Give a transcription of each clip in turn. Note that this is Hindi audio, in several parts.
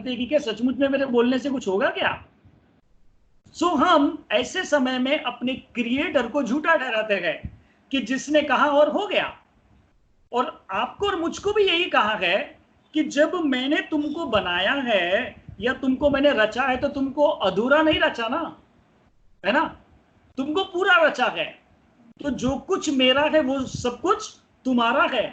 जानते हैं कि क्या सचमुच में मेरे बोलने से कुछ होगा क्या? सो हम ऐसे समय में अपने क्रिएटर को झूठा ठहराते गए कि जिसने कहा और हो गया। और आपको और मुझको भी यही कहा है कि जब मैंने तुमको बनाया है या तुमको मैंने रचा है तो तुमको अधूरा नहीं रचा ना, है ना? तुमको पूरा रचा है। तो जो कुछ मेरा है वो सब कुछ तुम्हारा है।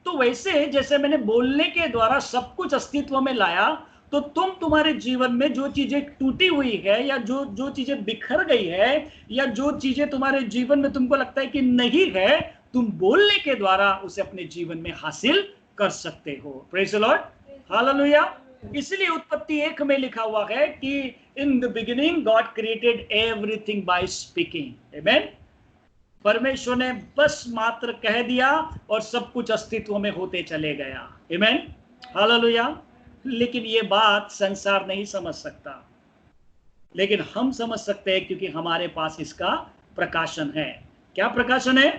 तो वैसे जैसे मैंने बोलने के द्वारा सब कुछ अस्तित्व में लाया, तो तुम्हारे जीवन में जो चीजें टूटी हुई है या जो चीजें बिखर गई है या जो चीजें तुम्हारे जीवन में तुमको लगता है कि नहीं है, तुम बोलने के द्वारा उसे अपने जीवन में हासिल कर सकते हो। Praise the Lord, hallelujah. इसलिए उत्पत्ति 1 में लिखा हुआ है कि in the beginning God created everything by speaking. Amen. परमेश्वर ने बस मात्र कह दिया और सब कुछ अस्तित्व में होते चले गया। आमेन, हालेलुया। लेकिन ये बात संसार नहीं समझ सकता, लेकिन हम समझ सकते हैं क्योंकि हमारे पास इसका प्रकाशन है। क्या प्रकाशन है?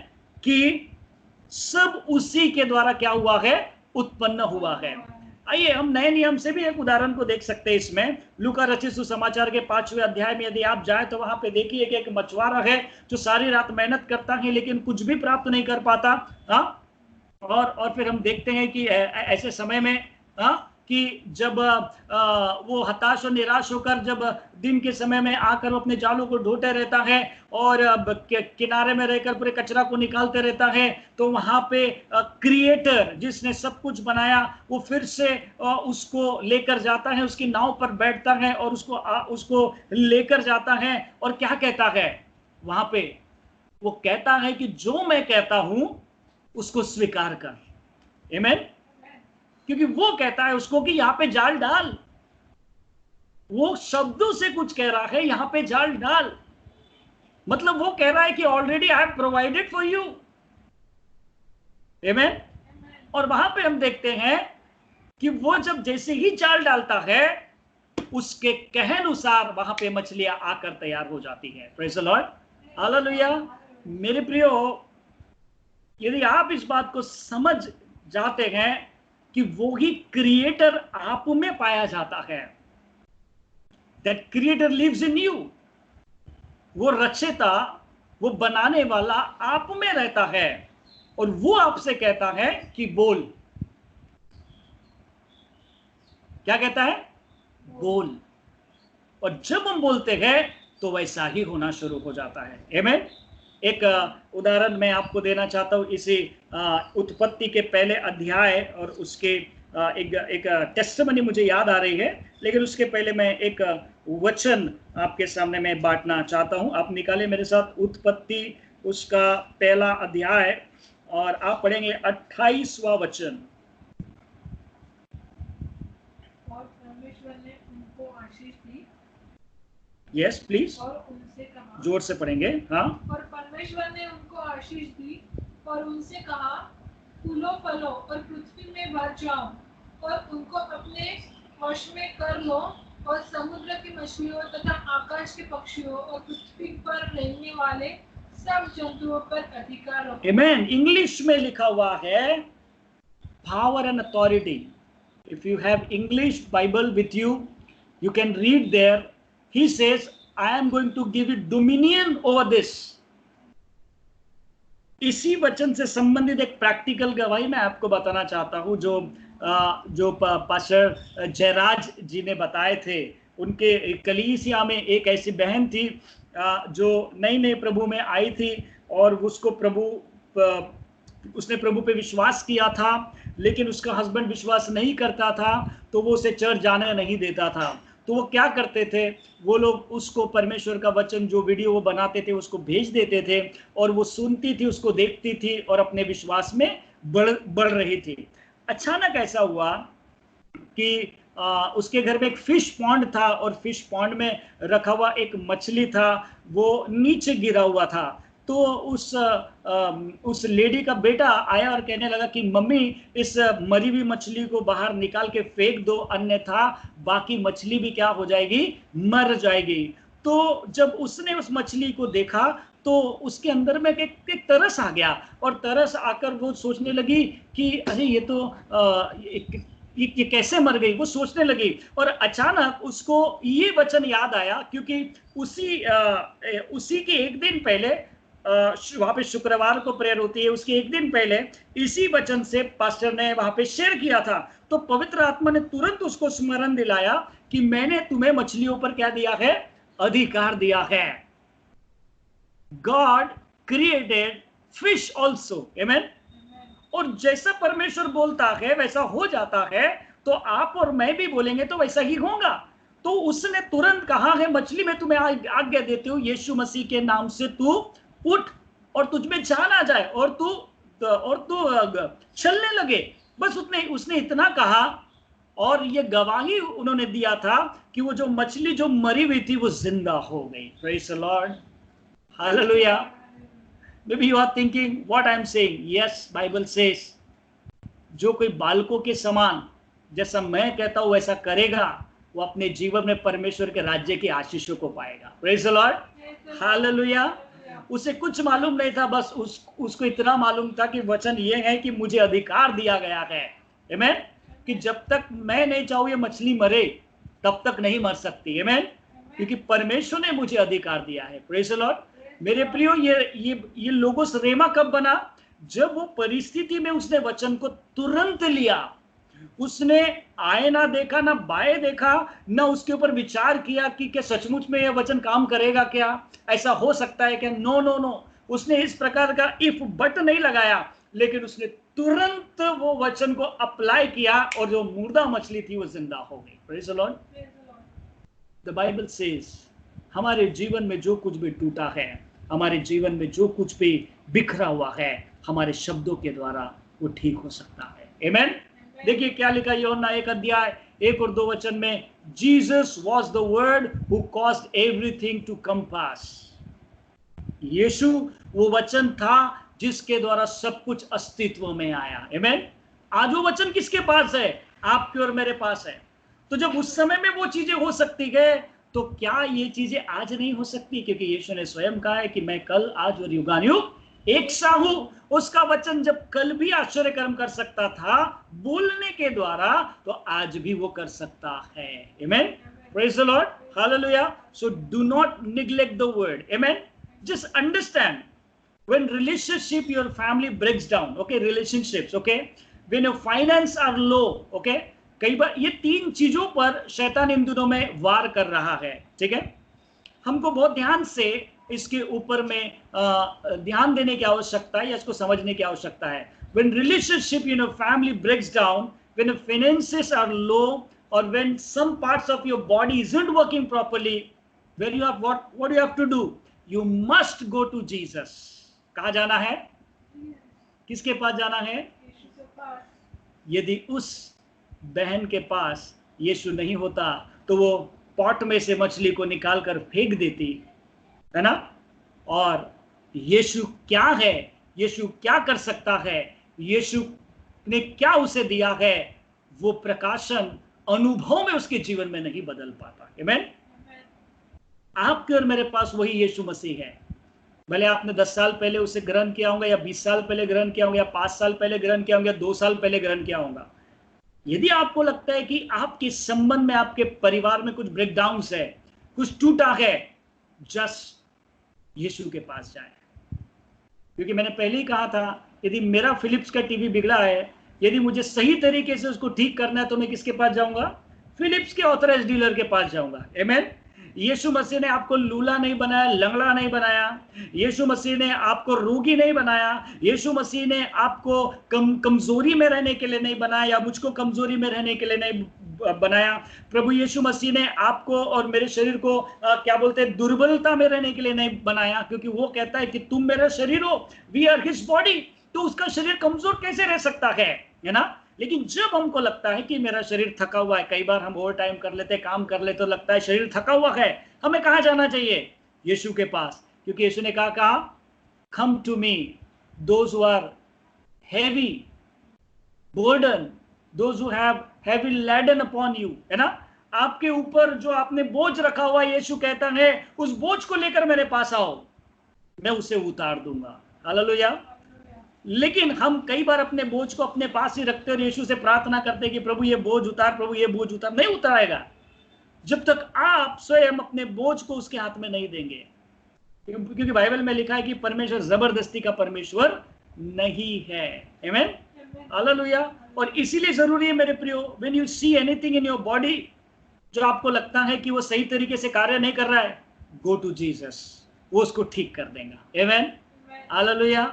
कि सब उसी के द्वारा क्या हुआ है? उत्पन्न हुआ है। आइए हम नए नियम से भी एक उदाहरण को देख सकते हैं इसमें। लूका रचित सुसमाचार के 5वें अध्याय में यदि आप जाए तो वहां पे देखिए कि एक मछुआरा है जो सारी रात मेहनत करता है लेकिन कुछ भी प्राप्त नहीं कर पाता। हाँ, और फिर हम देखते हैं कि ऐसे समय में कि जब वो हताश और निराश होकर जब दिन के समय में आकर अपने जालों को ढोते रहता है और किनारे में रहकर पूरे कचरा को निकालते रहता है, तो वहां पे क्रिएटर जिसने सब कुछ बनाया वो फिर से उसको लेकर जाता है, उसकी नाव पर बैठता है और उसको लेकर जाता है। और क्या कहता है वहां पे? वो कहता है कि जो मैं कहता हूं उसको स्वीकार कर। आमेन। क्योंकि वो कहता है उसको कि यहां पे जाल डाल। वो शब्दों से कुछ कह रहा है, यहां पे जाल डाल। मतलब वो कह रहा है कि already I have provided for you. Amen. और वहां पे हम देखते हैं कि वो जब जैसे ही जाल डालता है उसके कहे अनुसार वहां पे मछलियां आकर तैयार हो जाती है। Praise the Lord, hallelujah. मेरे प्रियो, यदि आप इस बात को समझ जाते हैं कि वो ही क्रिएटर आप में पाया जाता है, that creator lives in you, वो रचयिता, वो बनाने वाला आप में रहता है और वो आपसे कहता है कि बोल। क्या कहता है? बोल। और जब हम बोलते हैं तो वैसा ही होना शुरू हो जाता है। आमेन। एक उदाहरण मैं आपको देना चाहता हूं इसी उत्पत्ति के पहले अध्याय और उसके एक टेस्टिमनी मुझे याद आ रही है, लेकिन उसके पहले मैं एक वचन आपके सामने मैं बांटना चाहता हूं। आप निकाले मेरे साथ उत्पत्ति उसका पहला अध्याय और आप पढ़ेंगे 28वां वचन। और परमेश्वर ने उनको आशीष दी। यस प्लीज, और उनसे कहा, जोर से पढ़ेंगे। हाँ। और परमेश्वर ने उनको आशीष दी और उनसे कहा, फूलो फलो और पृथ्वी में भर जाओ और उनको अपने वश में कर लो और समुद्र की मछलियों तथा आकाश के पक्षियों और पृथ्वी पर रहने वाले सब जंतुओं पर अधिकार रखो। आमेन। इंग्लिश में लिखा हुआ है power and authority. If you have English Bible with you, you can read there. He says, I am going to give you dominion over this. इसी वचन से संबंधित एक प्रैक्टिकल गवाही मैं आपको बताना चाहता हूं जो पास्टर जयराज जी ने बताए थे। उनके कलीसिया में एक ऐसी बहन थी जो नई प्रभु में आई थी और उसने प्रभु पे विश्वास किया था, लेकिन उसका हस्बैंड विश्वास नहीं करता था तो वो उसे चर्च जाने नहीं देता था। तो वो क्या करते थे, वो लोग उसको परमेश्वर का वचन जो वीडियो वो बनाते थे उसको भेज देते थे और वो सुनती थी, उसको देखती थी और अपने विश्वास में बढ़ रही थी। अचानक ऐसा हुआ कि उसके घर में एक फिश पॉन्ड था और फिश पॉन्ड में रखा हुआ एक मछली था, वो नीचे गिरा हुआ था। तो उस लेडी का बेटा आया और कहने लगा कि मम्मी इस मरी हुई मछली को बाहर निकाल के फेंक दो, अन्यथा बाकी मछली भी क्या हो जाएगी, मर जाएगी। तो जब उसने उस मछली को देखा तो उसके अंदर में एक तरस आ गया और तरस आकर वो सोचने लगी कि अरे ये तो ये कैसे मर गई, वो सोचने लगी। और अचानक उसको ये वचन याद आया, क्योंकि उसी के एक दिन पहले, वहां पे शुक्रवार को प्रेयर होती है, उसके एक दिन पहले इसी वचन से पास्टर ने वहां पे शेयर किया था। तो पवित्र आत्मा ने तुरंत उसको स्मरण दिलाया कि मैंने तुम्हें मछलियों पर क्या दिया है, अधिकार दिया है। गॉड क्रिएटेड फिश ऑल्सो, आमेन। और जैसा परमेश्वर बोलता है वैसा हो जाता है, तो आप और मैं भी बोलेंगे तो वैसा ही होगा। तो उसने तुरंत कहा है, मछली में तुम्हें आज्ञा देती हूँ, यीशु मसीह के नाम से तू उठ और तुझ में जान आ जाए और तू चलने लगे। बस उसने इतना कहा, और ये गवाही उन्होंने दिया था कि वो जो मछली जो मरी हुई थी वो जिंदा हो गई। Praise the Lord, hallelujah. Maybe you are thinking what I am saying. Yes, Bible says, जो कोई बालकों के समान जैसा मैं कहता हूं वैसा करेगा, वो अपने जीवन में परमेश्वर के राज्य की आशीषों को पाएगा। Praise the Lord, hallelujah. उसे कुछ मालूम नहीं था, बस उसको इतना मालूम था कि वचन ये है कि मुझे अधिकार दिया गया है, आमेन, कि जब तक मैं नहीं चाहूं ये मछली मरे तब तक नहीं मर सकती, आमेन, क्योंकि परमेश्वर ने मुझे अधिकार दिया है। Praise the Lord. मेरे प्रियो, ये लोगोस रेमा कब बना? जब वो परिस्थिति में उसने वचन को तुरंत लिया। उसने आए ना देखा, ना बाएं देखा, ना उसके ऊपर विचार किया कि क्या सचमुच में यह वचन काम करेगा, क्या ऐसा हो सकता है क्या। नो नो नो, उसने इस प्रकार का इफ बट नहीं लगाया, लेकिन उसने तुरंत वो वचन को अप्लाई किया और जो मुर्दा मछली थी वो जिंदा हो गई। Praise the Lord. The Bible says, हमारे जीवन में जो कुछ भी टूटा है, हमारे जीवन में जो कुछ भी बिखरा हुआ है, हमारे शब्दों के द्वारा वो ठीक हो सकता है, आमेन। देखिए क्या लिखा यूहन्ना 1 अध्याय 1 और 2 वचन में, Jesus was the word who caused everything to come pass. Yeshu वो वचन था जिसके द्वारा सब कुछ अस्तित्व में आया, आमेन। आज वो वचन किसके पास है? आपके और मेरे पास है। तो जब उस समय में वो चीजें हो सकती है, तो क्या ये चीजें आज नहीं हो सकती? क्योंकि यीशु ने स्वयं कहा है कि मैं कल, आज और युगानुयुग एक सा हूं। उसका वचन जब कल भी आश्चर्य कर्म कर सकता था बोलने के द्वारा, तो आज भी वो कर सकता है, amen. Praise the Lord, hallelujah. So do not neglect the word, amen. Just understand, when relationship, your family breaks down, okay, relationships, okay, when your finance are low, okay, कई बार ये 3 चीजों पर शैतान इन दिनों में वार कर रहा है, ठीक है। हमको बहुत ध्यान से इसके ऊपर में ध्यान देने की आवश्यकता है या इसको समझने की आवश्यकता है। when relationship in your family breaks down, when your finances are low, or when some parts of your body isn't working properly, when you have what you have to do, you must go to Jesus. कहाँ जाना है? किसके पास जाना है? यदि उस बहन के पास यीशु नहीं होता तो वो पॉट में से मछली को निकाल कर फेंक देती, है ना। और यीशु क्या है, यीशु क्या कर सकता है, यीशु ने क्या उसे दिया है, वो प्रकाशन अनुभव में उसके जीवन में नहीं बदल पाता, आमेन। आपके और मेरे पास वही यीशु मसीह है। भले आपने 10 साल पहले उसे ग्रहण किया होगा, या 20 साल पहले ग्रहण किया होगा, या 5 साल पहले ग्रहण किया होगा, या 2 साल पहले ग्रहण किया होगा। यदि आपको लगता है कि आपके संबंध में, आपके परिवार में कुछ ब्रेकडाउन्स है, कुछ टूटा है, जस्ट यीशु के पास जाए। क्योंकि मैंने पहले ही कहा था, यदि मेरा फिलिप्स का टीवी बिगड़ा है, यदि मुझे सही तरीके से उसको ठीक करना है, तो मैं किसके पास जाऊंगा? फिलिप्स के ऑथराइज्ड डीलर के पास जाऊंगा, आमेन। यीशु मसीह ने आपको लूला नहीं बनाया, लंगड़ा नहीं बनाया। यीशु मसीह ने आपको रोगी नहीं बनाया। यीशु मसीह ने आपको कमजोरी में रहने के लिए नहीं बनाया, या मुझको कमजोरी में रहने के लिए नहीं बनाया। प्रभु यीशु मसीह ने आपको और मेरे शरीर को क्या बोलते हैं, दुर्बलता में रहने के लिए नहीं बनाया, क्योंकि वो कहता है कि तुम मेरा शरीर हो, वी आर हिज बॉडी। तो उसका शरीर कमजोर कैसे रह सकता है ना। लेकिन जब हमको लगता है कि मेरा शरीर थका हुआ है, कई बार हम ओवर टाइम कर लेते, काम कर लेते, तो लगता है शरीर थका हुआ है, हमें कहाँ जाना चाहिए? यीशु के पास। क्योंकि यीशु ने कहा come to me those who are heavy burden, those who have heavy laden upon you, है ना। आपके ऊपर जो आपने बोझ रखा हुआ, यीशु कहता है उस बोझ को लेकर मेरे पास आओ, मैं उसे उतार दूंगा। हालेलुया। लेकिन हम कई बार अपने बोझ को अपने पास ही रखते और यीशु से प्रार्थना करते कि प्रभु ये बोझ उतार, प्रभु ये बोझ उतार। नहीं उतारेगा जब तक आप स्वयं अपने बोझ को उसके हाथ में नहीं देंगे, क्योंकि बाइबल में लिखा है कि परमेश्वर जबरदस्ती का परमेश्वर नहीं है। आमीन, हालेलुया। और इसीलिए जरूरी है मेरे प्रियो, when you see anything in your body जो आपको लगता है कि वो सही तरीके से कार्य नहीं कर रहा है, गो टू जीसस, वो उसको ठीक कर देगा। आमीन, hallelujah,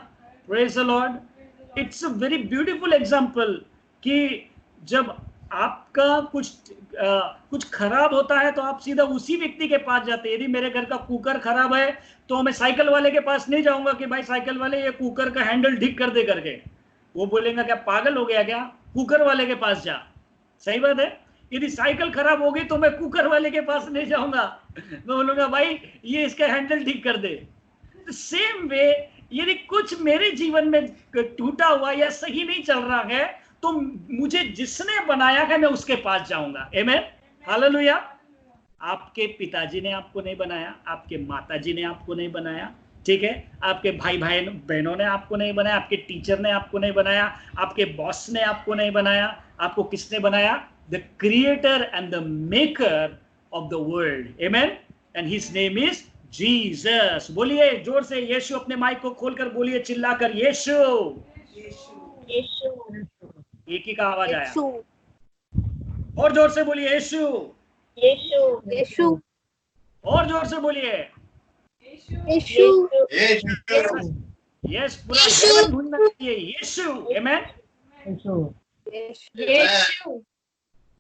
praise the Lord. It's a very beautiful example कि जब आपका कुछ खराब होता है तो आप सीधा उसी व्यक्ति के पास जाते हैं। यदि मेरे घर का कुकर खराब है तो मैं साइकिल वाले के पास नहीं जाऊंगा कि भाई साइकिल वाले ये कुकर का हैंडल ठीक कर दे करके। वो बोलेगा क्या पागल हो गया क्या, कुकर वाले के पास जा। सही बात है। यदि साइकिल खराब होगी तो मैं कुकर वाले के पास नहीं जाऊंगा, मैं बोलूंगा भाई ये इसका हैंडल ठीक कर दे। सेम वे यदि कुछ मेरे जीवन में टूटा हुआ या सही नहीं चल रहा है तो मुझे जिसने बनाया है मैं उसके पास जाऊंगा। आमीन, हालेलुया। आपके पिताजी ने आपको नहीं बनाया, आपके माताजी ने आपको नहीं बनाया, ठीक है, आपके भाई बहनों ने आपको नहीं बनाया, आपके टीचर ने आपको नहीं बनाया, आपके बॉस ने आपको नहीं बनाया। आपको किसने बनाया? The creator and the maker of the world. Amen, and his name is Jesus. बोलिए जोर से यीशु। अपने माइक को खोलकर बोलिए, चिल्लाकर यीशु। यीशु, एक ही का आवाज आया, यीशु, और जोर से बोलिए यीशु, यीशु, यीशु, और जोर से बोलिए यीशु, यस। पूरा हेवन ढूंढना चाहिए यीशु। आमीन, यीशु।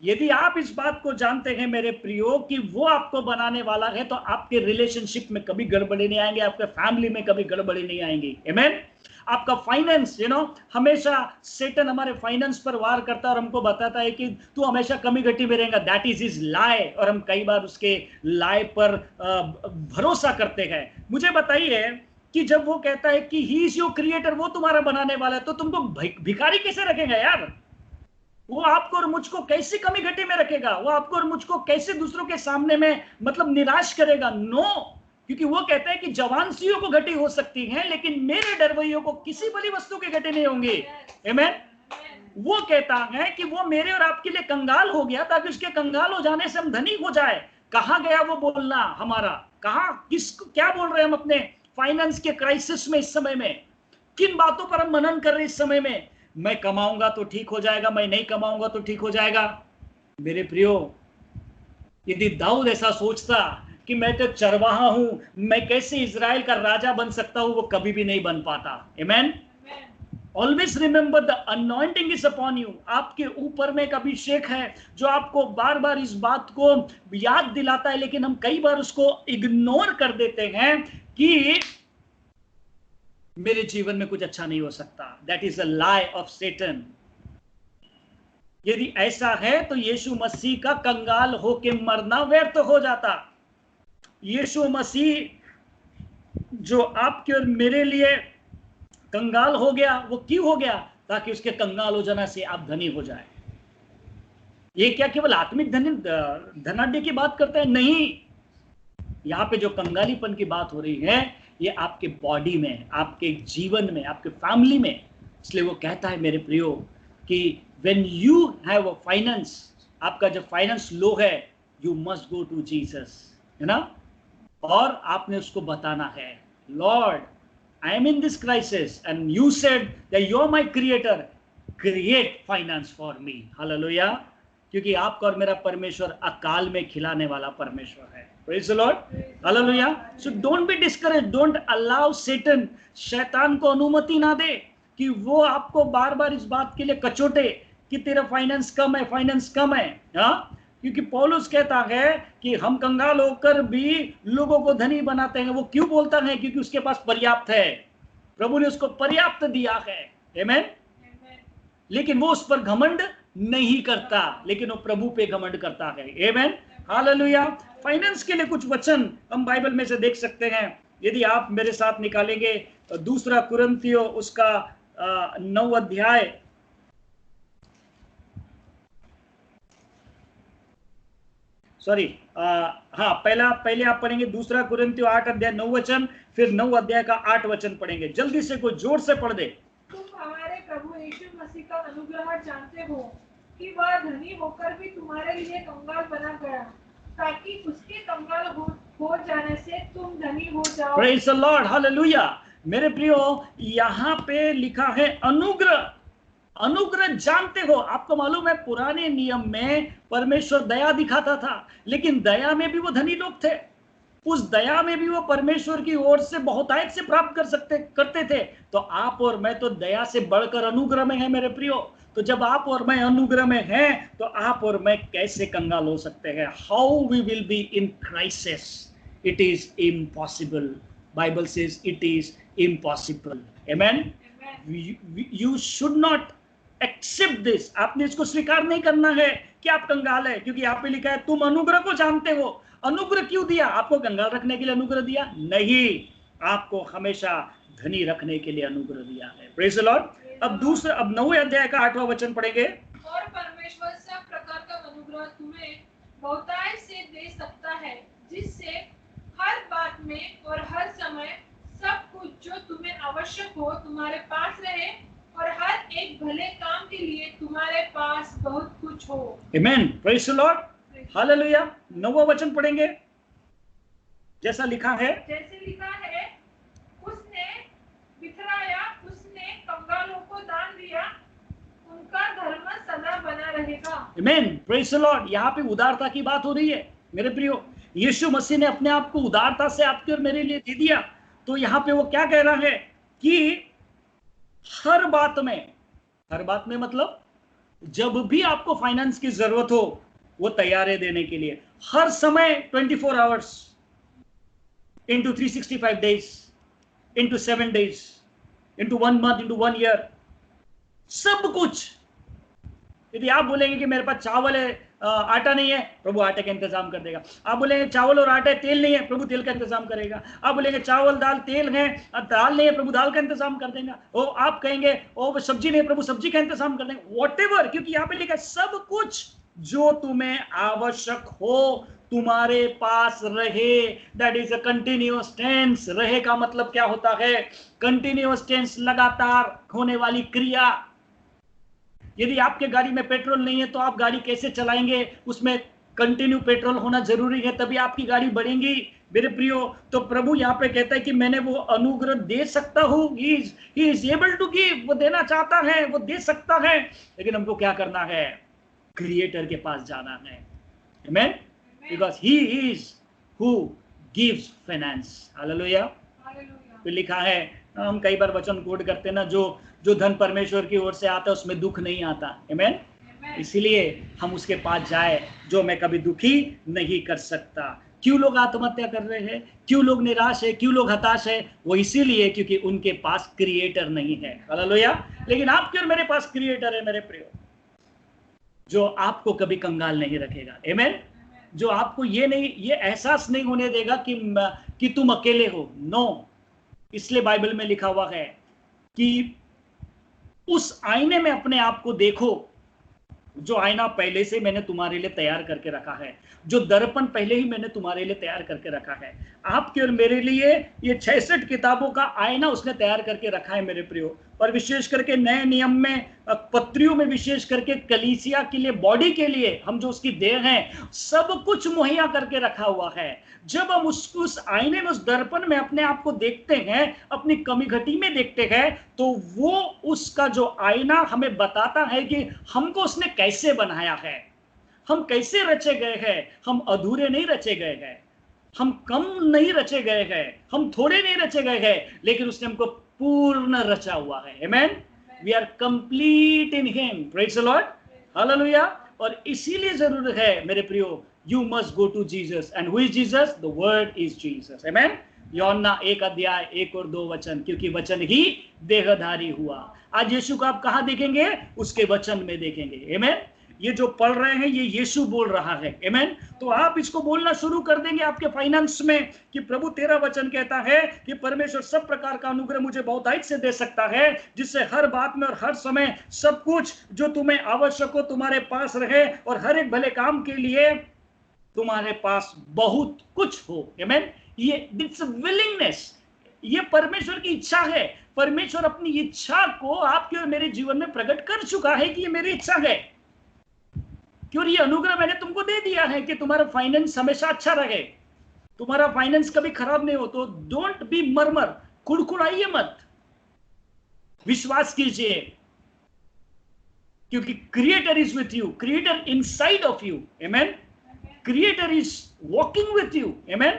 यदि आप इस बात को जानते हैं मेरे प्रियो कि वो आपको बनाने वाला है तो आपके रिलेशनशिप में कभी गड़बड़ी नहीं आएंगे, आपके फैमिली में कभी गड़बड़ी नहीं आएंगी। आमीन। आपका फाइनेंस हमेशा सेटन हमारे फाइनेंस पर वार करता है और हमको बताता है कि तू हमेशा कमी घटी में रहेगा। दैट इज हिज लाई, और हम कई बार उसके लाई पर भरोसा करते हैं। मुझे बताइए कि जब वो कहता है कि ही इज योर क्रिएटर, वो तुम्हारा बनाने वाला है, तो तुमको भिखारी कैसे रखेगा यार? वो आपको और मुझको कैसे कमी घटी में रखेगा? वो आपको और मुझको कैसे दूसरों के सामने में मतलब निराश करेगा? नो, क्योंकि वो कहता है कि जवानसियों को घटी हो सकती है लेकिन मेरे डरवैयों को किसी बड़ी वस्तु की घटी नहीं होंगी। आमीन। वो कहता है कि वो मेरे और आपके लिए कंगाल हो गया ताकि उसके कंगाल हो जाने से हम धनी हो जाए। कहां गया वो बोलना हमारा? कहां क्या बोल रहे हैं हम अपने फाइनेंस के क्राइसिस में? इस समय में किन बातों पर हम मनन कर रहे हैं इस समय में? मैं कमाऊंगा तो ठीक हो जाएगा, मैं नहीं कमाऊंगा तो ठीक हो जाएगा। मेरे प्रियो, यदि दाऊद ऐसा सोचता कि मैं तो चरवाहा हूं, मैं कैसे इजराइल का राजा बन सकता हूं, वो कभी भी नहीं बन पाता। आमीन। Always remember the anointing is upon you. आपके ऊपर में एक अभिषेक है जो आपको बार बार इस बात को याद दिलाता है, लेकिन हम कई बार उसको इग्नोर कर देते हैं कि मेरे जीवन में कुछ अच्छा नहीं हो सकता। That is a lie of Satan. यदि ऐसा है तो यीशु मसीह का कंगाल होके मरना व्यर्थ हो जाता। यीशु मसीह जो आपके और मेरे लिए कंगाल हो गया, वो क्यों हो गया? ताकि उसके कंगाल हो जाने से आप धनी हो जाए। ये क्या केवल आत्मिक धनाढ्य की बात करता है? नहीं, यहां पे जो कंगालीपन की बात हो रही है ये आपके बॉडी में, आपके जीवन में, आपके फैमिली में। इसलिए वो कहता है मेरे प्रियो कि when you have a finance, आपका जब फाइनेंस लो है, you must go to Jesus, है ना? और आपने उसको बताना है, Lord I am in this crisis and you said that you are my creator, create finance for me. Hallelujah. क्योंकि आपका और मेरा परमेश्वर अकाल में खिलाने वाला परमेश्वर है। Praise the Lord. Hallelujah. So don't be discouraged. Don't allow Satan, शैतान को अनुमति ना दे कि वो आपको बार बार इस बात के लिए कचोटे कि तेरा फाइनेंस कम है, फाइनेंस कम है। हाँ, क्योंकि पौलुस कहता है कि हम कंगाल होकर भी लोगों को धनी बनाते हैं। वो क्यों बोलता है? क्योंकि उसके पास पर्याप्त है, प्रभु ने उसको पर्याप्त दिया है। आमीन। लेकिन वो उस पर घमंड नहीं करता, लेकिन वो प्रभु पे घमंड करता है। आमीन, हालेलुया। फाइनेंस के लिए कुछ वचन हम बाइबल में से देख सकते हैं। यदि आप मेरे साथ निकालेंगे दूसरा कुरिन्थियों उसका 9 अध्याय, सॉरी हाँ, पहले आप पढ़ेंगे दूसरा कुरिन्थियों 8 अध्याय 9 वचन, फिर 9 अध्याय का 8 वचन पढ़ेंगे। जल्दी से कोई जोर से पढ़ दे। तुम मसीह का अनुग्रह जानते हो कि वह धनी होकर भी तुम्हारे लिए कंगाल बना गया, ताकि उसके कंगाल हो जाने से तुम धनी हो जाओ। Praise the Lord, hallelujah. मेरे प्रियो, यहाँ पे लिखा है अनुग्रह। अनुग्रह जानते हो। आपको मालूम है पुराने नियम में परमेश्वर दया दिखाता था, लेकिन दया में भी वो धनी लोग थे। उस दया में भी वो परमेश्वर की ओर से बहुतायत से प्राप्त करते थे। तो आप और मैं तो दया से बढ़कर अनुग्रह में है मेरे प्रियो। तो जब आप और मैं अनुग्रह में हैं, तो आप और मैं कैसे कंगाल हो सकते हैं? How we will be in crisis? It is impossible. Bible says it is impossible. Amen. You should not accept this. आपने इसको स्वीकार नहीं करना है कि आप कंगाल है, क्योंकि यहाँ पे लिखा है तुम अनुग्रह को जानते हो। अनुग्रह क्यों दिया? आपको कंगाल रखने के लिए अनुग्रह दिया? नहीं, आपको हमेशा धनी रखने के लिए अनुग्रह दिया है। Praise the Lord. अब 9वें अध्याय का 8वां वचन पढ़ेंगे। और परमेश्वर सब प्रकार का अनुग्रह तुम्हें बहुतायत से दे सकता है, जिससे हर बात में और हर समय सब कुछ जो तुम्हें आवश्यक हो तुम्हारे पास रहे, और हर एक भले काम के लिए तुम्हारे पास बहुत कुछ हो। Amen. Praise the Lord, hallelujah. 9वां वचन पढ़ेंगे। जैसे लिखा है, उसने बिखराया, उसने कंगालों को दान दिया, उनका धर्म सदा बना रहेगा। आमेन। Praise the lord. यहाँ पे उदारता की बात हो रही है मेरे प्रियो। यीशु मसीह ने अपने आप को उदारता से आपके और मेरे लिए दे दिया। तो यहाँ पे वो क्या कह रहा है कि हर बात में मतलब जब भी आपको फाइनेंस की जरूरत हो वो तैयार है देने के लिए। हर समय 24 hours into 365 days, into 7 days, into 1 month, into 1 year, सब कुछ। यदि आप बोलेंगे कि मेरे पास चावल है, आटा नहीं है, प्रभु आटे का इंतजाम कर देगा। आप बोलेंगे चावल और आटा तेल नहीं है, प्रभु तेल का इंतजाम करेगा। आप बोलेंगे चावल दाल तेल है, दाल नहीं है, प्रभु दाल का इंतजाम कर देगा। ओ आप कहेंगे ओ सब्जी नहीं है, प्रभु सब्जी का इंतजाम कर देगा। व्हाटएवर, क्योंकि यहाँ पे लिखा है सब कुछ जो तुम्हें आवश्यक हो तुम्हारे पास रहे। That is a continuous tense. रहे का मतलब क्या होता है? कंटिन्यूअस टेंस, लगातार होने वाली क्रिया। यदि आपके गाड़ी में पेट्रोल नहीं है तो आप गाड़ी कैसे चलाएंगे? उसमें कंटिन्यू पेट्रोल होना जरूरी है, तभी आपकी गाड़ी बढ़ेगी मेरे प्रियो। तो प्रभु यहाँ पे कहता है कि मैंने वो अनुग्रह दे सकता हूँ। He is able to give. वो देना चाहता है, वो दे सकता है, लेकिन हमको क्या करना है? क्रिएटर के पास जाना है। आमेन। Because he is who gives finance. Hallelujah. तो लिखा है, हम कई बार वचन कोड करते हैं ना, जो धन परमेश्वर की ओर से आता है उसमें दुख नहीं आता। आमेन। इसलिए हम उसके पास जाए जो मैं कभी दुखी नहीं कर सकता। क्यों लोग आत्महत्या कर रहे हैं? क्यों लोग निराश है? क्यों लोग हताश है? वो इसीलिए क्योंकि उनके पास क्रिएटर नहीं है। हालेलुया। लेकिन आपके और मेरे पास क्रिएटर है मेरे प्रियो, जो आपको कभी कंगाल नहीं रखेगा। आमेन। जो आपको ये एहसास नहीं होने देगा कि तुम अकेले हो। नो। इसलिए बाइबल में लिखा हुआ है कि उस आईने में अपने आप को देखो, जो आईना पहले से मैंने तुम्हारे लिए तैयार करके रखा है, जो दर्पण पहले ही मैंने तुम्हारे लिए तैयार करके रखा है। आपके और मेरे लिए ये 66 किताबों का आईना उसने तैयार करके रखा है मेरे प्रियो। और विशेष करके नए नियम में, पत्रियों में, विशेष करके कलीसिया के लिए, बॉडी के लिए, हम जो उसकी देह हैं, सब कुछ मुहैया करके रखा हुआ है। जब हम उस आईने में, उस दर्पण में अपने आप को देखते हैं, अपनी कमी घटी में देखते हैं, तो वो उसका जो आईना हमें बताता है कि हमको उसने कैसे बनाया है, हम कैसे रचे गए हैं। हम अधूरे नहीं रचे गए हैं, हम कम नहीं रचे गए हैं, हम थोड़े नहीं रचे गए हैं, लेकिन उसने हमको पूर्ण रचा हुआ है। Amen. We are complete in him. Praise the Lord, hallelujah. और इसीलिए जरूर है मेरे प्रियो, you must go to Jesus. And who is Jesus? The word is Jesus. Amen. Yuhanna 1 अध्याय 1 और 2 वचन, क्योंकि वचन ही देहधारी हुआ। आज यीशु को आप कहां देखेंगे? उसके वचन में देखेंगे। आमेन। ये जो पढ़ रहे हैं ये यीशु बोल रहा है। आमेन। तो आप इसको बोलना शुरू कर देंगे आपके फाइनेंस में कि प्रभु तेरा वचन कहता है कि परमेश्वर सब प्रकार का अनुग्रह मुझे बहुतायत से दे सकता है, जिससे हर बात में और हर समय सब कुछ जो तुम्हें आवश्यक हो तुम्हारे पास रहे, और हर एक भले काम के लिए तुम्हारे पास बहुत कुछ हो। आमेन। ये इट्स विलिंगनेस। ये परमेश्वर की इच्छा है। परमेश्वर अपनी इच्छा को आपके और मेरे जीवन में प्रकट कर चुका है कि ये मेरी इच्छा है। क्यों? ये अनुग्रह मैंने तुमको दे दिया है कि तुम्हारा फाइनेंस हमेशा अच्छा रहे, तुम्हारा फाइनेंस कभी खराब नहीं हो। तो डोंट बी मरमर, कुड़कुड़ाइए मत, विश्वास कीजिए, क्योंकि creator is with you, creator inside of you. Amen. Creator is walking with you. Amen.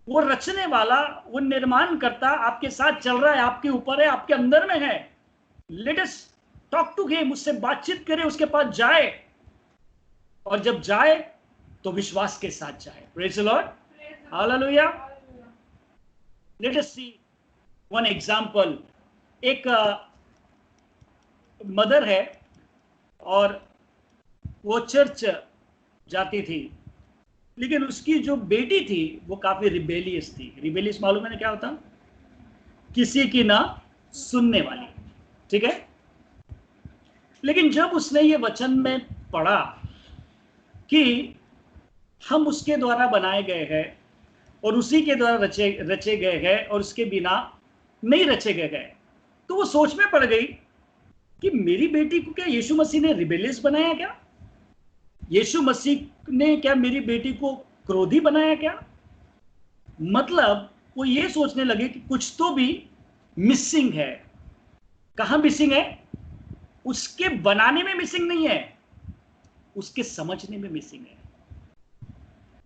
वो रचने वाला, वो निर्माण करता आपके साथ चल रहा है, आपके ऊपर है, आपके अंदर में है। Let us talk to him, उससे बातचीत करें, उसके पास जाए, और जब जाए तो विश्वास के साथ जाए। Praise the Lord, hallelujah. Let us see one example. एक मदर है और वो चर्च जाती थी, लेकिन उसकी जो बेटी थी वो काफी रिबेलियस थी। रिबेलियस मालूम है ना क्या होता? किसी की ना सुनने वाली, ठीक है। लेकिन जब उसने ये वचन में पढ़ा कि हम उसके द्वारा बनाए गए हैं और उसी के द्वारा रचे गए हैं और उसके बिना नहीं रचे गए, तो वो सोच में पड़ गई कि मेरी बेटी को क्या यीशु मसीह ने रिबेलियस बनाया क्या? यीशु मसीह ने क्या मेरी बेटी को क्रोधी बनाया क्या? मतलब वो ये सोचने लगे कि कुछ तो भी मिसिंग है। कहां मिसिंग है? उसके बनाने में मिसिंग नहीं है, उसके समझने में मिसिंग है,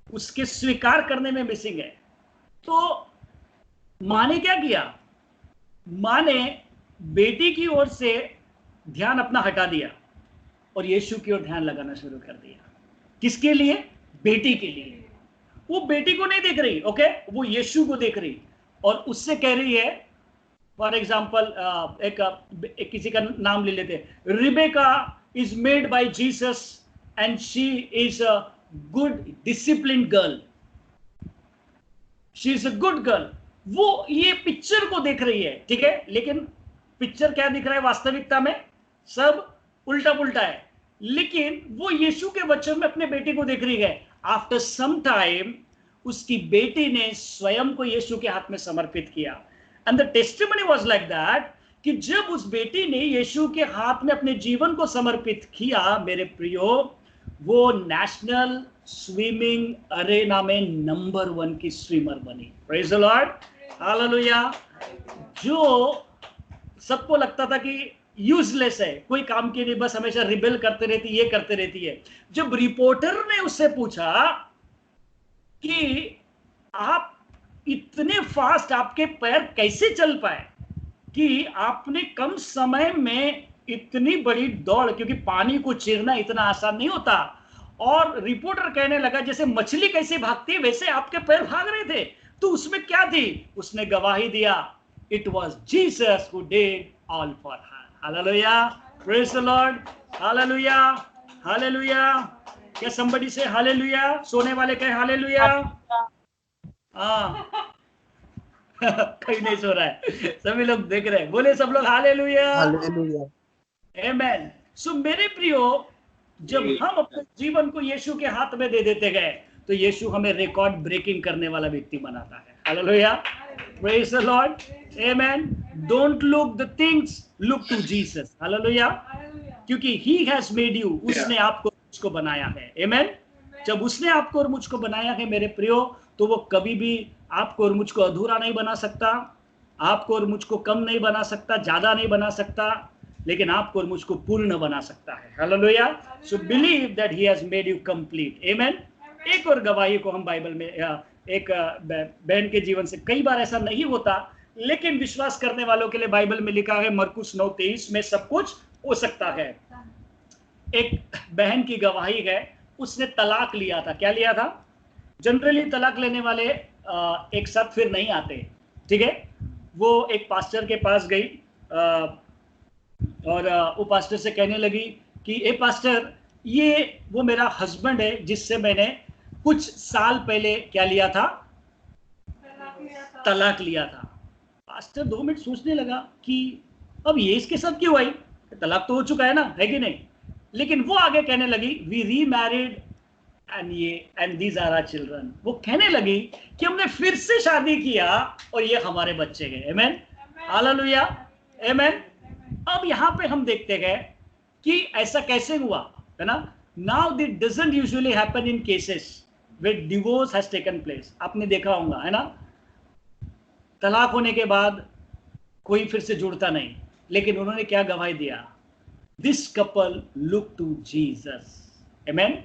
उसके स्वीकार करने में मिसिंग है। तो माँ ने क्या किया? माँ ने बेटी की ओर से ध्यान अपना हटा दिया और यीशु की ओर ध्यान लगाना शुरू कर दिया। किसके लिए? बेटी के लिए। वो बेटी को नहीं देख रही, ओके, वो यीशु को देख रही और उससे कह रही है, फॉर एग्जाम्पल एक किसी का नाम ले लेते हैं, Rebecca is made by Jesus and she is a good disciplined girl, she is a good girl. वो ये पिक्चर को देख रही है, ठीक है, लेकिन पिक्चर क्या दिख रहा है? वास्तविकता में सब उल्टा पुल्टा है। लेकिन वो यीशु के वचन में अपने बेटे को देख रही है। आफ्टर सम टाइम उसकी बेटी ने स्वयं को यीशु के हाथ में समर्पित किया। And the testimony was like that कि जब उस बेटी ने यीशु के हाथ में अपने जीवन को समर्पित किया, मेरे प्रियो, वो नेशनल स्विमिंग अरेना में नंबर 1 की स्विमर बनी। Praise the Lord, hallelujah. जो सबको लगता था कि यूजलेस है, कोई काम की नहीं, बस हमेशा रिबेल करते रहती, ये करते रहती है, जब रिपोर्टर ने उससे पूछा कि आप इतने फास्ट, आपके पैर कैसे चल पाए कि आपने कम समय में इतनी बड़ी दौड़, क्योंकि पानी को चीरना इतना आसान नहीं होता, और रिपोर्टर कहने लगा जैसे मछली कैसे भागती है वैसे आपके पैर भाग रहे थे, तो उसमें क्या थी? उसने गवाही दिया, it was Jesus who did all for her. Hallelujah, praise the Lord, hallelujah, hallelujah. क्या somebody से हालेलुया? सोने वाले कहे हालेलुया। हाँ कोई नहीं सो रहा है, सभी लोग देख रहे हैं, बोले सब लोग हालेलुया, हालेलुया। आमेन। सो मेरे प्रियो, जब हम अपने जीवन को यीशु के हाथ में दे देते गए तो यीशु हमें रिकॉर्ड ब्रेकिंग करने वाला व्यक्ति बनाता है। Hallelujah, praise the Lord, amen. Don't look the things, look to Jesus. Hallelujah, क्योंकि ही हैज मेड यू, उसने आपको मुझको बनाया है। आमेन। जब उसने आपको और मुझको बनाया है मेरे प्रियो, तो वो कभी भी आपको और मुझको अधूरा नहीं बना सकता, आपको और मुझको कम नहीं बना सकता, ज्यादा नहीं बना सकता, लेकिन आपको और मुझको पूर्ण बना सकता है। Hallelujah. So believe that he has made you complete. Amen. एक और गवाही को हम बाइबल में, एक बहन के जीवन से, कई बार ऐसा नहीं होता, लेकिन विश्वास करने वालों के लिए बाइबल में लिखा है मरकुस 9:23 में सब कुछ हो सकता है। एक बहन की गवाही है, उसने तलाक लिया था। क्या लिया था? जनरली तलाक लेने वाले एक साथ फिर नहीं आते, ठीक है। वो एक पास्टर के पास गई और वो पास्टर से कहने लगी कि ए पास्टर, ये वो मेरा हस्बैंड है जिससे मैंने कुछ साल पहले क्या लिया था? तलाक लिया था। पास्टर 2 मिनट सोचने लगा कि अब ये इसके साथ क्यों आई, तलाक तो हो चुका है ना, है कि नहीं। लेकिन वो आगे कहने लगी, we remarried and these are our children. वो कहने लगी कि हमने फिर से शादी किया और ये हमारे बच्चे गए। आमेन, हालेलुया, आमेन। अब यहाँ पे हम देखते गए कि ऐसा कैसे हुआ, है ना। Now this doesn't usually happen in cases when divorce has taken place. आपने देखा होगा, है ना, तलाक होने के बाद कोई फिर से जुड़ता नहीं, लेकिन उन्होंने क्या गवाही दिया? This couple look to Jesus, amen,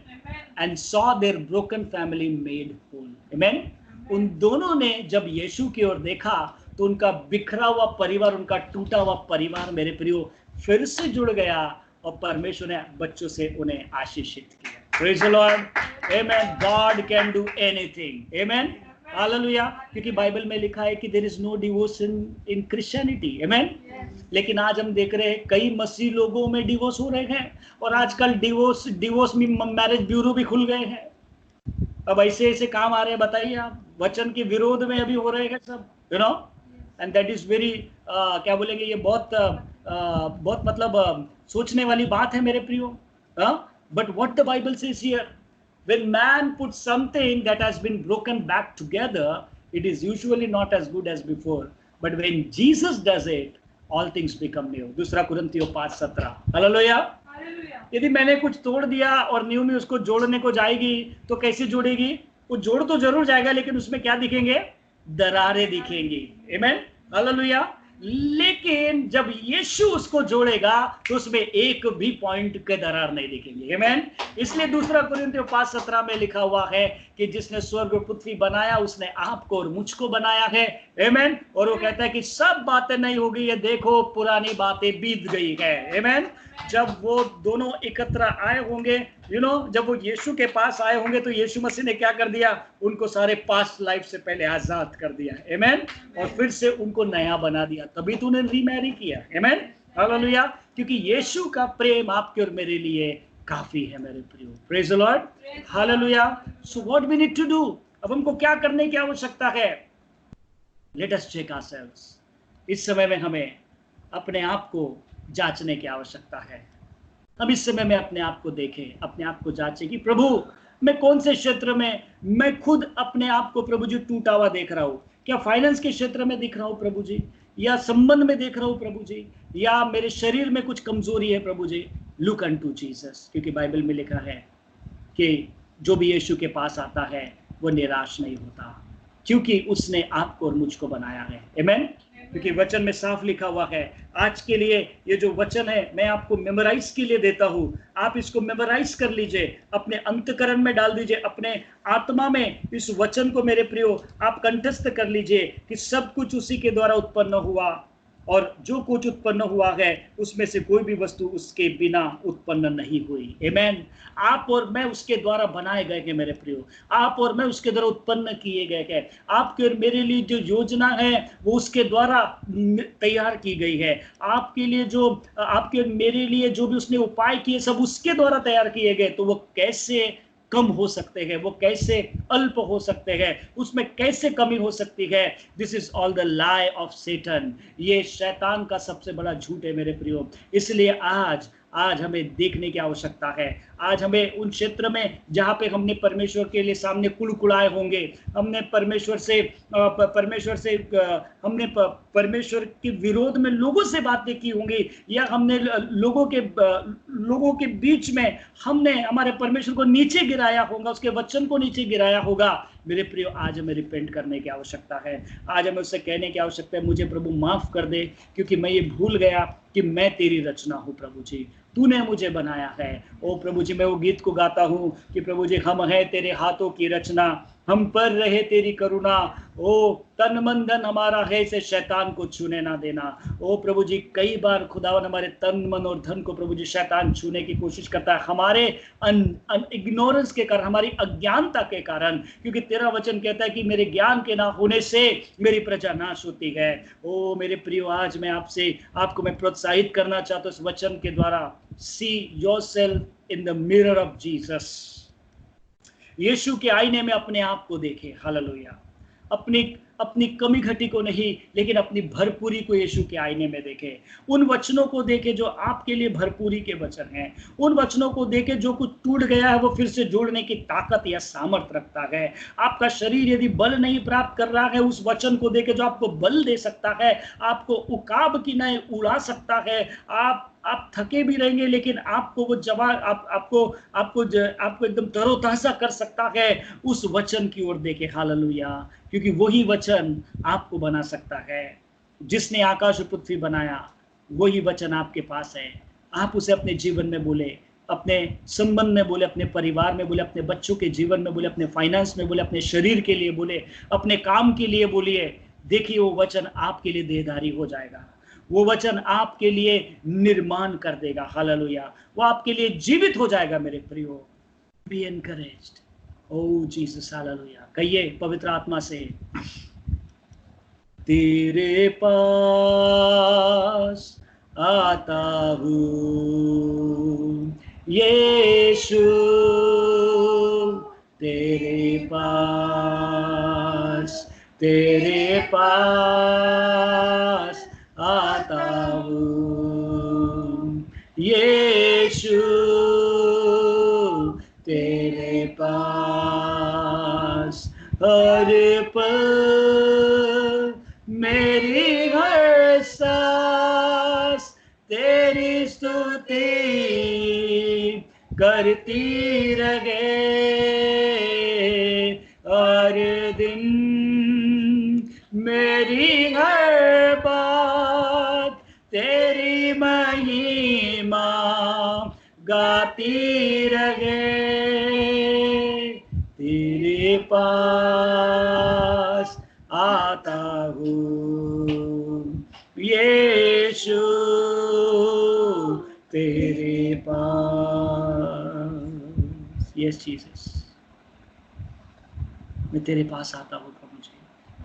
and saw their broken family made whole, amen. उन दोनों ने जब यीशु की ओर देखा तो उनका बिखरा हुआ परिवार, उनका टूटा हुआ परिवार मेरे प्रियो फिर से जुड़ गया और परमेश्वर ने बच्चों से उन्हें आशीषित किया। Praise the Lord, amen. God can do anything, amen, hallelujah. क्योंकि बाइबल में लिखा है कि there is no divorce in Christianity, amen. लेकिन आज हम देख रहे हैं कई मसीह लोगों में डिवोर्स हो रहे हैं, और आजकल डिवोर्स में मैरिज ब्यूरो भी खुल गए हैं। अब ऐसे ऐसे काम आ रहे हैं, बताइए आप, वचन के विरोध में अभी हो रहे हैं सब, you know, and that is very क्या बोलेंगे, ये बहुत मतलब सोचने वाली बात है मेरे प्रियो। But what the Bible says here, when man puts something that has been broken back together, it is usually not as good as before, but when Jesus does it, all things become new. दूसरा कुरिन्थियों 5:17, हालेलुया। यदि मैंने कुछ तोड़ दिया और न्यू में उसको जोड़ने को जाएगी तो कैसे जोड़ेगी? वो जोड़ तो जरूर जाएगा, लेकिन उसमें क्या दिखेंगे? दरारें दिखेंगी, आमेन, हालेलुया। लेकिन जब यीशु उसको जोड़ेगा तो उसमें एक भी पॉइंट के दरार नहीं दिखेंगे, आमेन। इसलिए दूसरा कुरिन्थियों 5:17 में लिखा हुआ है कि जिसने स्वर्ग और पृथ्वी बनाया उसने आपको और मुझको बनाया है, आमेन। और वो कहता है कि सब बातें नहीं हो गई है, देखो पुरानी बातें बीत गई है, आमेन। जब वो दोनों एकत्र आए होंगे, यू नो, जब वो यीशु के पास आए होंगे तो यीशु मसीह ने क्या कर दिया? उनको सारे पास्ट लाइफ से पहले आजाद कर दिया, आमेन, और फिर से उनको नया बना दिया, तभी तो उन्हें रीमैरी किया, आमेन, हालेलुया। क्योंकि यीशु का प्रेम आपके और मेरे लिए काफी है मेरे प्रियो। Praise the Lord, hallelujah. So what we need to do, अब हमको क्या करने की आवश्यकता है? Let us check ourselves. इस समय में हमें अपने आप को जांचने की आवश्यकता है। हम इस समय में अपने आप को देखें, अपने आप को जांचें कि प्रभु मैं कौन से क्षेत्र में मैं खुद अपने आप को प्रभु जी टूटा हुआ देख रहा हूँ। क्या फाइनेंस के क्षेत्र में दिख रहा हूँ प्रभु जी, या संबंध में देख रहा हूँ प्रभु जी, या मेरे शरीर में कुछ कमजोरी है प्रभु जी? लुक अनटू जीसस, क्योंकि बाइबल में लिखा है कि जो भी यीशु के पास आता है वो निराश नहीं होता, क्योंकि उसने आपको और मुझको बनाया है, आमेन। क्योंकि वचन में साफ लिखा हुआ है। आज के लिए ये जो वचन है मैं आपको मेमोराइज के लिए देता हूँ, आप इसको मेमोराइज कर लीजिए, अपने अंतःकरण में डाल दीजिए, अपने आत्मा में इस वचन को मेरे प्रियो आप कंठस्थ कर लीजिए कि सब कुछ उसी के द्वारा उत्पन्न हुआ, और जो कुछ उत्पन्न हुआ है उसमें से कोई भी वस्तु उसके बिना उत्पन्न नहीं हुई, आमेन। आप और मैं उसके द्वारा बनाए गए हैं मेरे प्रियो, आप और मैं उसके द्वारा उत्पन्न किए गए हैं। आपके और मेरे लिए जो योजना है वो उसके द्वारा तैयार की गई है। आपके लिए जो, आपके और मेरे लिए जो भी उसने उपाय किए सब उसके द्वारा तैयार किए गए। तो वो कैसे कम हो सकते हैं, वो कैसे अल्प हो सकते हैं, उसमें कैसे कमी हो सकती है? This is all the lie of Satan. ये शैतान का सबसे बड़ा झूठ है मेरे प्रियो। इसलिए आज हमें देखने की आवश्यकता है। आज हमें उन क्षेत्र में जहाँ पे हमने परमेश्वर के लिए सामने कुड़कुड़ाए होंगे, हमने परमेश्वर से हमने परमेश्वर के विरोध में लोगों से बातें की होंगी, या हमने लोगों के बीच में हमने हमारे परमेश्वर को नीचे गिराया होगा, उसके वचन को नीचे गिराया होगा। मेरे प्रियो, आज हमें रिपेंट करने की आवश्यकता है। आज हमें उससे कहने की आवश्यकता है, मुझे प्रभु माफ कर दे, क्योंकि मैं ये भूल गया कि मैं तेरी रचना हूँ प्रभु जी, तूने मुझे बनाया है। ओ प्रभु जी, मैं वो गीत को गाता हूँ कि प्रभु जी हम हैं तेरे हाथों की रचना, हम पर रहे तेरी करुणा, ओ तन मन धन हमारा है, से शैतान को छूने ना देना। ओ प्रभु जी, कई बार खुदावन हमारे तन मन और धन को प्रभु जी शैतान छूने की कोशिश करता है, हमारे इग्नोरेंस के कारण, हमारी अज्ञानता के कारण, क्योंकि तेरा वचन कहता है कि मेरे ज्ञान के ना होने से मेरी प्रजा नाश होती है। ओ मेरे प्रियो, आज मैं आपको मैं प्रोत्साहित करना चाहता हूँ इस वचन के द्वारा। See yourself in the mirror of Jesus. Yeshu के आईने में अपने आप को देखे, हालेलुया। अपनी कमी घटी को नहीं, लेकिन अपनी भरपूरी को यीशु के आईने में देखे। उन वचनों को देखे जो आपके लिए भरपूरी के वचन हैं। उन वचनों को देखे जो कुछ टूट गया है वो फिर से जोड़ने की ताकत या सामर्थ रखता है। आपका शरीर यदि बल नहीं प्राप्त कर रहा है, उस वचन को देखे जो आपको बल दे सकता है, आपको उकाब की नए उड़ा सकता है। आप थके भी रहेंगे लेकिन आपको वो जवाब आपको एकदम तरोताजा कर सकता है। उस वचन की ओर देखे। हालेलुया। क्योंकि वही वचन आपको बना सकता है। जिसने आकाश और पृथ्वी बनाया वही वचन आपके पास है। आप उसे अपने जीवन में बोले, अपने संबंध में बोले, अपने परिवार में बोले, अपने बच्चों के जीवन में बोले, अपने फाइनेंस में बोले, अपने शरीर के लिए बोले, अपने काम के लिए बोलिए। देखिए वो वचन आपके लिए देहधारी हो जाएगा। वो वचन आपके लिए निर्माण कर देगा। हालेलुया। वो आपके लिए जीवित हो जाएगा। मेरे प्रियो, बी एनकरेज्ड। ओ जीसस। हालेलुया। कहिए पवित्र आत्मा से, तेरे पास आता हूँ यीशु, तेरे पास आता हूँ यीशु, तेरे पास हर पल मेरी हर सांस तेरी स्तुति करती रहे। हर दिन मेरी हर बात तेरी महिमा गाती रहे। तेरे पास आता हूँ यीशु, तेरे पास। यस जीसस, मैं तेरे पास आता हूँ प्रभु जी,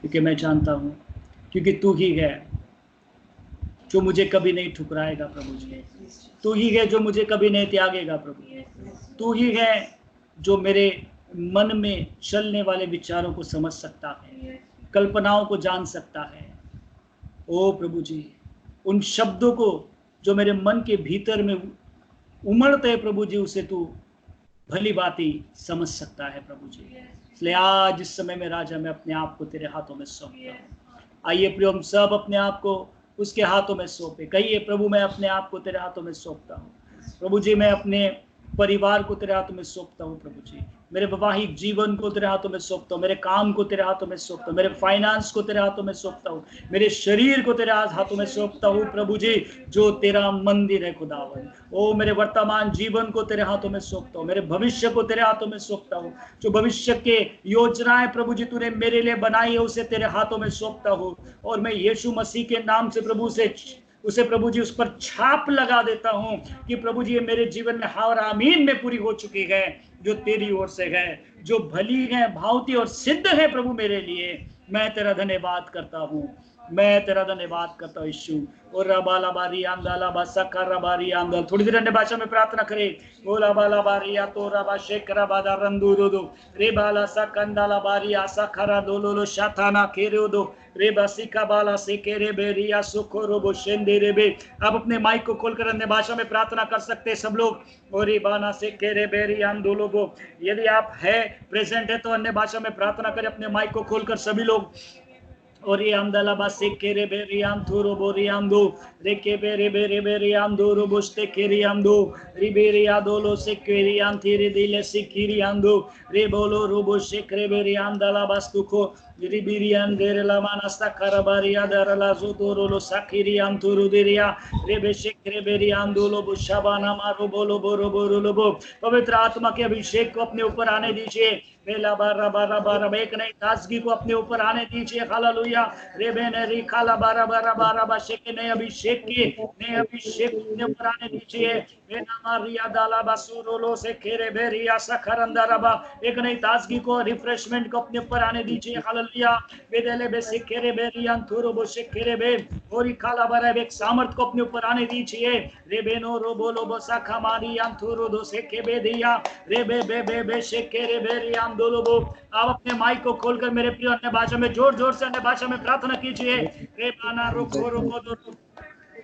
क्योंकि मैं जानता हूँ, क्योंकि तू ही है जो मुझे कभी नहीं ठुकराएगा प्रभु जी। तू ही है जो मुझे कभी नहीं त्यागेगा प्रभु। तू ही है जो मेरे मन में चलने वाले विचारों को समझ सकता है, कल्पनाओं को जान सकता है। ओ प्रभु जी, उन शब्दों को जो मेरे मन के भीतर में उमड़ते हैं प्रभु जी, उसे तू भली बाती समझ सकता है प्रभु जी। इसलिए आज इस समय में राजा, मैं अपने आप को तेरे हाथों में सौंपता हूँ। आइए प्रभु, हम सब अपने आप को उसके हाथों में सौंपे। कहिए प्रभु, मैं अपने आप को तेरे हाथों में सौंपता हूँ प्रभु जी। मैं अपने परिवार को तेरे हाथों में सौंपता हूँ प्रभु जी। मेरे वैवाहिक जीवन को तेरे हाथों में सौंपता हूँ, मेरे काम को तेरे हाथों में सौंपता हूँ, मेरे फाइनेंस को तेरे हाथों में सौंपता हूँ, मेरे शरीर को तेरे हाथों में सौंपता हूँ प्रभु जी, जो तेरा मंदिर है खुदावन। ओ मेरे वर्तमान जीवन को तेरे हाथों में सौंपता हूँ, मेरे भविष्य को तेरे हाथों में सौंपता हूँ। जो भविष्य के योजनाएं प्रभु जी तूने मेरे लिए बनाई है, उसे तेरे हाथों में सौंपता हूँ। और मैं यीशु मसीह के नाम से प्रभु से उसे प्रभु जी उस पर छाप लगा देता हूं कि प्रभु जी ये मेरे जीवन में हाँ और आमीन में पूरी हो चुकी है, जो तेरी ओर से है, जो भली है, भावती और सिद्ध है प्रभु मेरे लिए। मैं तेरा धन्यवाद करता हूँ, मैं तेरा धन्यवाद करता हूँ यीशु। और रबाला बारी आंदाला बासा रबारी आंदल, थोड़ी देर अन्य भाषा में प्रार्थना करें। ओला बाला बारी या तो रबा शेकरा बादा रंदू दो रे बाला सा कंदाला बारी आसा खरा दोलो शाथाना खेरे दो रे बासिका बाला से केरे बेरिया सुखोरो बो शेंदे रे बे। आप अपने माइक को खोलकर अन्य भाषा में प्रार्थना कर सकते हैं सब लोग। और बाना से केरे बेरिया आंदोलो बो। यदि आप है प्रेजेंट है तो अन्य भाषा में प्रार्थना करें अपने माइक को खोलकर सभी लोग। और ये आमदला बासे केरे बेरियाम थोरो बोरियाम दो रेके बेरे बेरे बेरियाम दो रोबोस्ते केरियाम दो रिबेरिया दोलो से केरियाम थीरे दिले से किरियाम दो रे बोलो रोबो से करे बेरियाम दला बास्तुको रिबिरियाम देरला मानस्ता करबारिया दरला जोतोरो साकिरियाम थोरो देरिया रे बेशे करे बेरियाम दोलो बुशाबाना मारो बोलो बोरो बोरो लोबो। पवित्र आत्मा के अभिषेक को अपने ऊपर आने दीजिए। बेला बारा बारा बारा एक नई ताजगी को अपने ऊपर आने दीजिए। हालेलुया। रेबेने रिखाला बारा बारा बारा बाशे के नए अभिषेक अपने ऊपर आने दीजिए। एक नई ताजगी को, रिफ्रेशमेंट को अपने ऊपर आने दीजिए। हालेलुया। एक सामर्थ को अपने ऊपर आने दीजिए। रेबेनो रोबो लोबो साखा मारी अंथुरो दो से के बेदिया रेबे बे बे बे शेके रे बेरी आंदोलोबो। आप अपने माइक को खोलकर मेरे प्रिय अन्य भाषा में जोर जोर से अन्य भाषा में प्रार्थना कीजिए। रे बाना रोको रोको दो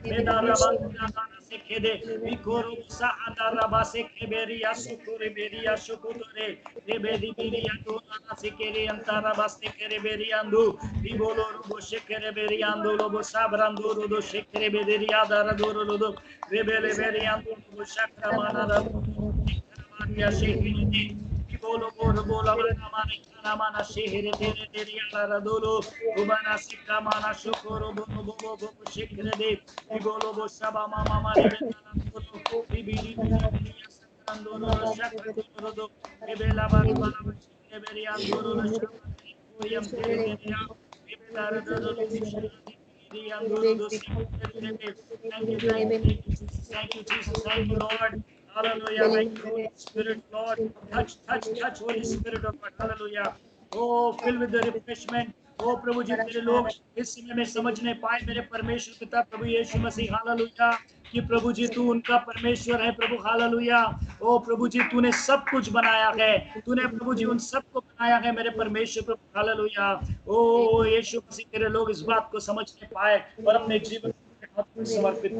मेदाराबा गाना से खेदे विकोरो साहादाराबा से खेबेरिया सुकुरे बेरिया सुकुरे रे बेदी बेरिया तो नाना से केरे अंताराबा से केरे बेरिया अंदु विबोलो रोबो शेकेरे बेरिया अंदु लोबो साबरांदु रोदो शेकेरे बेरिया दारा दोरो लोदो रे बेले बेरिया अंदु लोबो शक्रा माना रबो शेकेरे बोलो बोलो बोलो माना खाना माना शेहरे तेरे तेरे यारा दोलो उबाना सिक्का माना शुक्रो बोलो बोलो बोलो शेखरे दे बोलो बो सबा मामा मारे बेला बोलो बिबिरी बिबिरी संदोलो शक्र दो बेला बाला बाला शेहरे अंदोलो शक्र कोयम तेरे तेरे बेला दोलो बिबिरी अंदोलो दो शेहरे Thank you, Jesus. Thank you, Lord. Hallelujah. Thank you, Holy Spirit, Lord. Touch, Holy Spirit of God. Hallelujah. Oh, fill with the refreshment. Oh, प्रभु जी, तेरे लोग इस समय में समझ नहीं पाए मेरे परमेश्वर पिता प्रभु यीशु मसीह। हालेलुया। कि प्रभु जी तू उनका परमेश्वर है प्रभु। हालेलुया। ओ प्रभु जी, तूने सब कुछ बनाया है। तूने प्रभु जी उन सब को बनाया है मेरे परमेश्वर प्रभु। हालेलुया। ओ यीशु मसीह, तेरे लोग इस बात को समझ नहीं पाए और अपने जीवन को समर्पित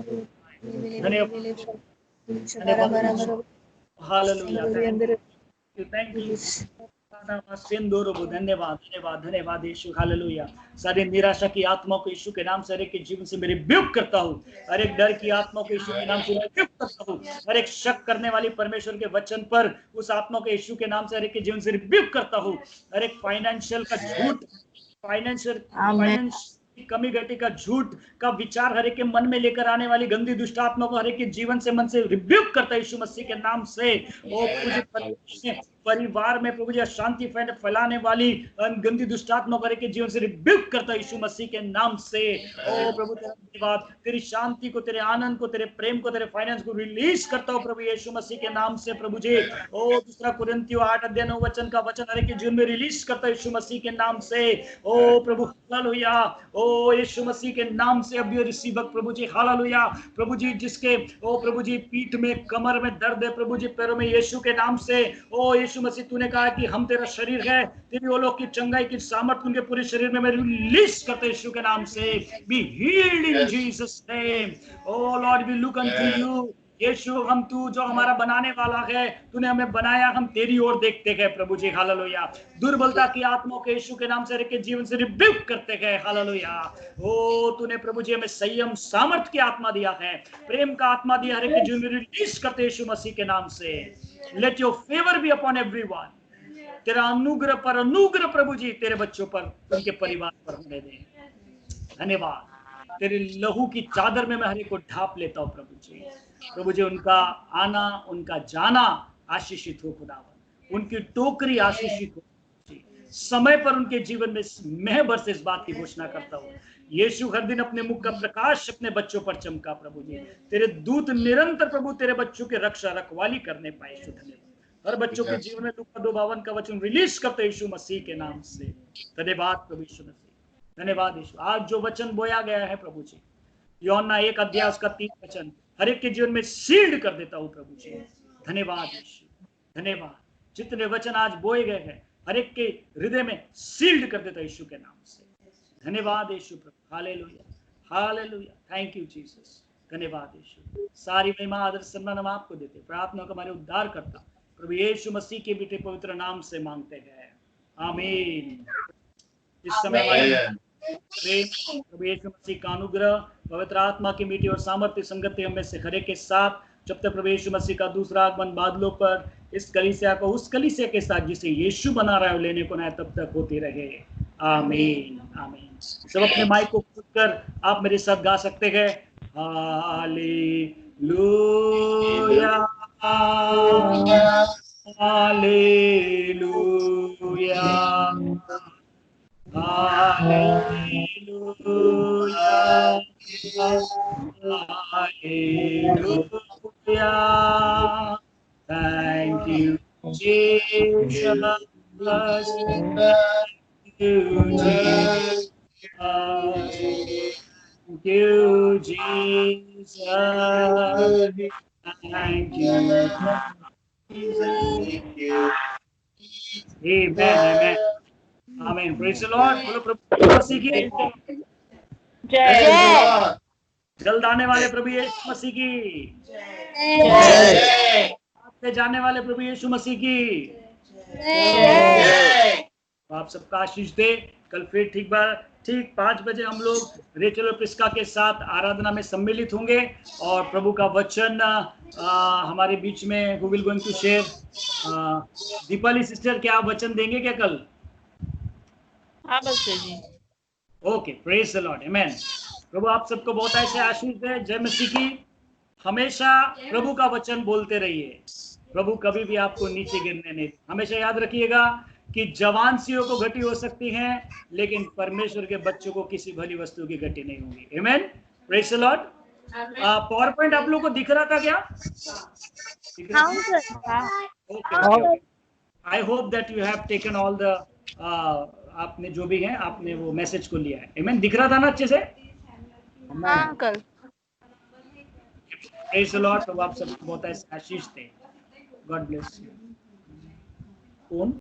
धन्यवाद। हालेलुया। Thank you. धन्यवाद धन्यवाद धन्यवाद यीशु। हालेलुया। सारी निराशा की आत्मा को यीशु के नाम से हर एक के जीवन से मेरे रिब्यूक करता हूँ। हर एक डर की आत्मा को यीशु के नाम से रिब्यूक करता हूँ। हर एक शक करने वाली परमेश्वर के वचन पर उस आत्मा को यीशु के नाम से हर एक के जीवन से रिब्यूक करता हूँ। हर एक फाइनेंशियल का झूठ, फाइनेंशियल कमी घटी का झूठ का विचार हर एक के मन में लेकर आने वाली गंदी दुष्ट आत्मा को हर एक के जीवन से मन से रिब्यूक करता है यीशु मसीह के नाम से। ओ परिवार में प्रभु जी अशांति फैलाने वाली गंदी दुष्ट आत्मा को हर एक के जीवन से रिब्यूक करता है यीशु मसीह के नाम से। ओ प्रभु तेरा धन्यवाद, तेरी शांति को, तेरे आनंद को, तेरे प्रेम को, तेरे फाइनेंस को रिलीज करता हूँ प्रभु यीशु मसीह के नाम से। प्रभु जी ओ 2 कुरिन्थियों 8:9 वचन का वचन हर एक के जीवन में रिलीज करता है यीशु मसीह के नाम से। ओ प्रभु हालेलुया। ओ यीशु मसीह के नाम से अब ये रिसीव प्रभु जी। हालेलुया। प्रभु जी जिसके ओ प्रभु जी पीठ में, कमर में दर्द है प्रभु जी, पैरों में, यीशु के नाम से। ओ यीशु मसीह, तूने कहा कि हम तेरा शरीर है, तेरी वो लोग की चंगाई की सामर्थ उनके पूरे शरीर में मैं रिलीज करते यीशु के नाम से। Be healed in Jesus name. O lord we look unto you. Yeshu, हम तू जो हमारा बनाने वाला है, तूने हमें बनाया, हम तेरी ओर देखते गए प्रभु जी। हालेलुया। दुर्बलता की आत्माओं के यीशु के नाम से के जीवन से रिब्यूक करते गए। हालेलुया। ओ तूने प्रभु जी हमें संयम सामर्थ की आत्मा दिया है, प्रेम का आत्मा दिया हर एक के जीवन में रिलीज करते यीशु मसीह के नाम से। Let your favour be upon everyone. तेरा अनुग्रह पर अनुग्रह प्रभु जी तेरे बच्चों पर, उनके परिवार पर होने दे। धन्यवाद। तेरे लहू की चादर में मैं हर एक को ढाप लेता हूँ प्रभु जी। प्रभु जी उनका आना, उनका जाना आशीषित हो खुदावन। उनकी टोकरी आशीषित हो। समय पर उनके जीवन में मैं बरस इस बात की घोषणा करता हूँ। यीशु हर दिन अपने मुख का प्रकाश अपने बच्चों पर चमका प्रभु जी। तेरे दूत निरंतर प्रभु तेरे बच्चों के रक्षा रखवाली करने पाए। धन्यवाद। हर बच्चों के जीवन में लूका 2:52 का वचन रिलीज करते यीशु मसीह के नाम से। धन्यवाद प्रभु यीशु मसीह। धन्यवाद यीशु। आज जो वचन बोया गया है प्रभु जी, यूहन्ना 1 का 3 वचन हर एक के जीवन में सील्ड कर देता हूँ प्रभु जी। धन्यवाद यीशु। धन्यवाद। जितने वचन आज बोए गए हैं हर एक के हृदय में सील्ड कर देता यीशु के नाम से। धन्यवाद यीशु प्रभु। Hallelujah. Hallelujah. Thank you Jesus. धन्यवाद यीशु। सारी महिमा आदर सम्मान हम आपको देते। प्रार्थना को हमारे उद्धार करता प्रभु यीशु मसीह के बेटे पवित्र नाम से मांगते हैं। आमीन। इस समय प्रेम प्रभु यीशु मसीह का अनुग्रह, पवित्र आत्मा की मीठी और सामर्थ्य संगति हमें से हर एक के साथ, जब तक प्रभु यीशु मसीह का दूसरा आगमन बादलों पर इस कलीसिया को उस कलीसिया के साथ जिसे यीशु बना रहा है लेने को ना तब तक होती रहे। आमीन। आमीन। सब अपने माइक को खोलकर आप मेरे साथ गा सकते हैं। Hallelujah. Hallelujah. Hallelujah. Hallelujah. Thank you, Jesus. Thank you, Jesus. Thank you, Jesus. Thank you, Jesus. Amen, amen. Amen. Praise the Lord. बोलो प्रभु यीशु मसीह की जय जल्द आने वाले प्रभु यीशु मसीह की जय आते जाने वाले प्रभु यीशु मसीह की आप सबका आशीष दे। कल फिर ठीक 5 बजे हम लोग रेचल और प्रिस्का के साथ आराधना में सम्मिलित होंगे और प्रभु का वचन हमारे बीच में who will going to share Deepali sister, क्या आप वचन देंगे क्या कल? हाँ बच्चे जी। ओके, प्रेज द लॉर्ड, आमेन। प्रभु आप सबको बहुत ऐसे आशीष दे। जय मसीह की। हमेशा प्रभु का वचन बोलते रहिए। प्रभु कभी भी आपको नीचे गिरने नहीं। हमेशा याद रखिएगा कि जवान सियों को घटी हो सकती हैं, लेकिन परमेश्वर के बच्चों को किसी भली वस्तु की घटी नहीं होगी। Amen, praise the lord. PowerPoint आप लोगों को दिख रहा था क्या? Okay, I hope that you have taken all the आपने जो भी है आपने वो मैसेज को लिया है। आमेन, दिख रहा था ना अच्छे से? हाँ अंकल। Praise the Lord. तो आप सबको बहुत आशीष दे। God bless you. कौन?